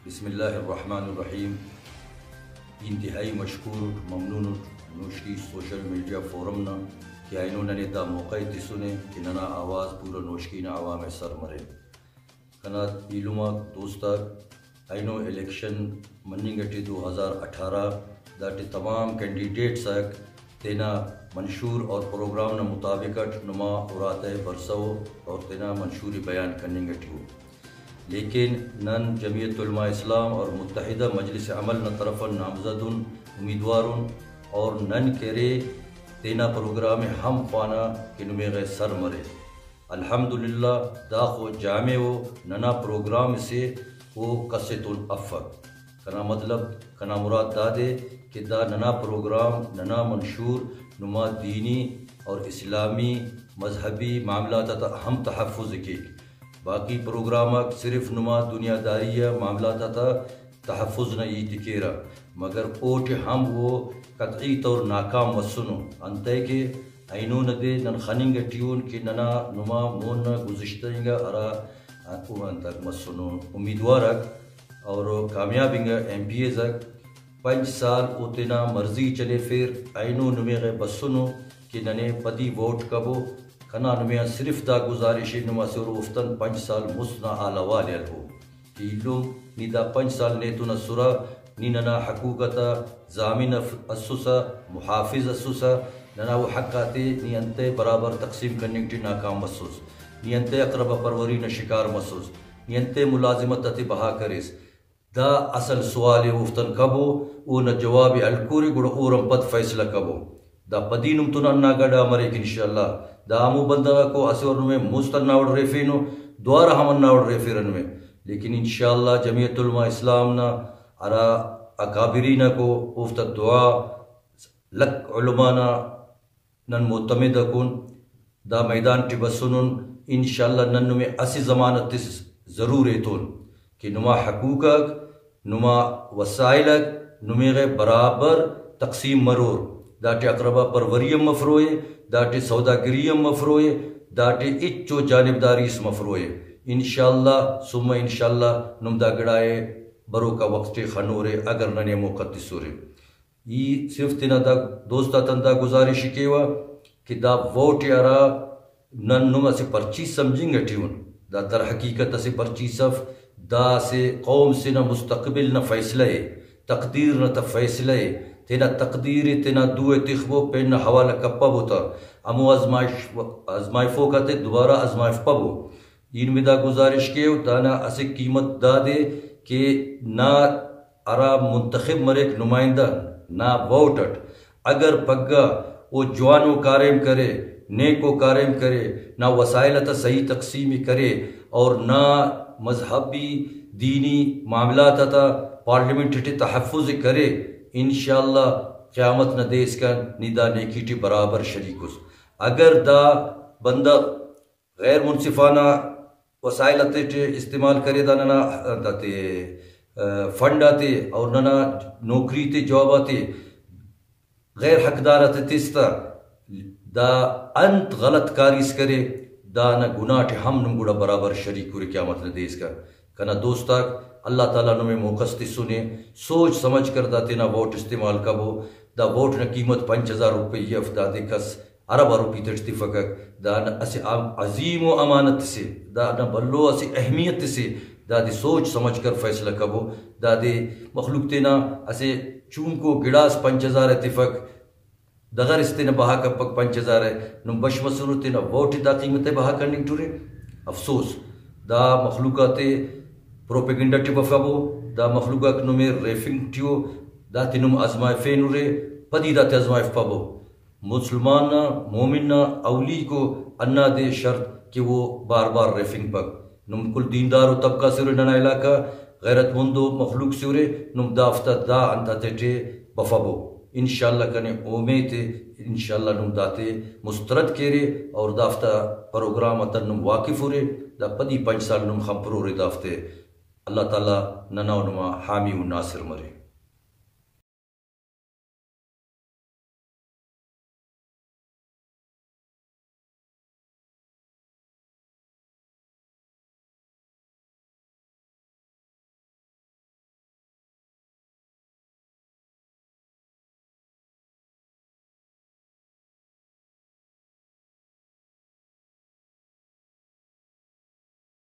بسم اللہ الرحمن الرحیم. انتہائی مشکور ممنون نوشکی سوشل میڈیا فورم نا کہ انہوں نے دا موقع تسنے کہ ننا آواز پورا نوشکی نا عوام سر مرے کنا علما دوستا اینو الیکشن مننگٹی 2018 داٹی تمام کینڈیڈیٹس اک تینا منشور اور پروگرام نا مطابقت نما اراتے برسو اور تینا منشوری بیان کننگٹی ہو. لیکن نن جمعیت علماء اسلام اور متحدہ مجلس عمل نہ طرف نامزد امیدوار اور نن کرے تینا پروگرام ہم خوانا کہ نمیغ سر مرے. الحمدللہ دا خو جامع و ننا پروگرام سے وہ قصت الافق کنا مطلب کنا مراد دا دے کہ دا ننا پروگرام ننا منشور نما دینی اور اسلامی مذہبی معاملات تا ہم تحفظ کی. باقی پروگرامک صرف نما دنیا داری معاملات تا تحفظ نہ یہ تکیرا مگر اوٹ ہم وہ قطعی طور ناکام وسنو انتے کہ اینو ندے نن خننگ ٹیون کہ ننا نما مون گزشتنگا ارا اکوان تک مسنو امیدوارک اور کامیابنگا ایم پی ایز اک 5 سال اوتنا مرضی چلے پھر اینو نمیغ بسنو کہ ننے پدی ووٹ کبو کنا نمیا صرف دا گزارشی نما سے روفتن 5 سال مسنا آلوالی ہو کہ علم نی دا 5 سال نیتونا سرا نی ننا حقوقتا زامن اسوسا محافظ اسوسا ننا وہ حقاتے نی انتے برابر تقسیم کرنے کی ناکام مسوس نی انتے اقربہ پروری نہ شکار مسوس نی انتے ملازمت تے بہا کریس. دا اصل سوال وفتن کبو او نہ جواب الکوری گڑ اورم پد فیصلہ کبو دا پدینم تن انا گڑا مرے کہ انشاءاللہ دا امو بندہ کو اسور میں مستن ناوڑ ریفینو دوارا ہم ناوڑ ریفیرن میں لیکن انشاءاللہ جمعیت علماء اسلام نا ارا اکابرین کو افت دعا لک علمانا نن معتمد کن دا میدان ٹی بسنن انشاءاللہ نن میں اسی ضمانت ضرور ایتون کہ نما حقوقک نما وسائلک نمیغ برابر تقسیم مرور داٹے اقربہ پروریم مفروئے داٹے سوداگریم مفروئے داٹے اچو جانبداری اس مفروئے انشاءاللہ ثم انشاءاللہ نمدہ گڑائے برو کا وقت خنورے اگر ننے مقدس سورے. یہ صرف تینا دا دوستا تندہ گزارشی کیوا کہ دا ووٹ یارا نن نم اسے پرچی سمجھیں گا ٹیون دا در حقیقت اسے پرچی صف دا سے قوم سے نہ مستقبل نہ فیصلہ ہے تقدیر نہ تفیصلہ ہے تینا تقدیر تینا دوئے تخبو پین حوالہ کپا ہوتا امو ازمائف فوکا تے دوبارہ ازمائف پبو. ان میں دا گزارش کے دانا اسے قیمت دا دے کہ نہ ارا منتخب مریک نمائندہ نہ ووٹٹ اگر پگا وہ جوانو کاریم کرے نیکو کاریم کرے نہ وسائلتا صحیح تقسیمی کرے اور نہ مذہبی دینی معاملات تا پارلیمنٹ تحفظ کرے انشاءاللہ قیامت نہ دیس کا ندا نیکیٹی برابر شریکس. اگر دا بندہ غیر منصفانہ وسائل استعمال کرے دا ننا داتے فنڈ آتے اور ننا نوکری تے جواب آتے غیر حقدار آتے تیستا دا انت غلط کاریس کرے دا نہ گناہ ٹے ہم نمگوڑا برابر شریک کرے قیامت نہ دیس کا کنا دوستاک اللہ تعالیٰ نمیں موقستی سنے سوچ سمجھ کر دا تینا ووٹ استعمال کبو دا ووٹ نہ قیمت 5000 روپے یف دا دے کس عربہ روپی تجتی فکر دا نہ اسے عظیم و امانت سے دا نہ بلو اسے اہمیت سے دا دے سوچ سمجھ کر فیصلہ کبو دا دے مخلوق تینا اسے چون کو گڑاس 5000 اتفاق دغر استینا بہا کپک 5000 ہے نم بش مسرو تینا ووٹ دا قیمت بہا کرنی ٹورے. افسوس دا مخلوقات پروپیگنڈا ٹی بفابو دا مخلوقات نمی ریفنگ ٹیو دا تینم ازمائفین رے پدی دا تی ازمائف پابو. مسلمان مومن اولی کو انا دے شرط کہ وہ بار بار ریفنگ پک نم کل دیندار و طبقہ سورے ننا علاقہ غیرت مندو مخلوق سورے نم دافتا دا انتا تے بفابو. انشاءاللہ کنے امید انشاءاللہ نم داتے مسترد کیرے اور دافتا پروگرام تن نم واقف ہو رے دا پدی 5 سال نم خمپرو رے دافتے. اللہ تعالیٰ ننا و نما حامی و ناصر مرے.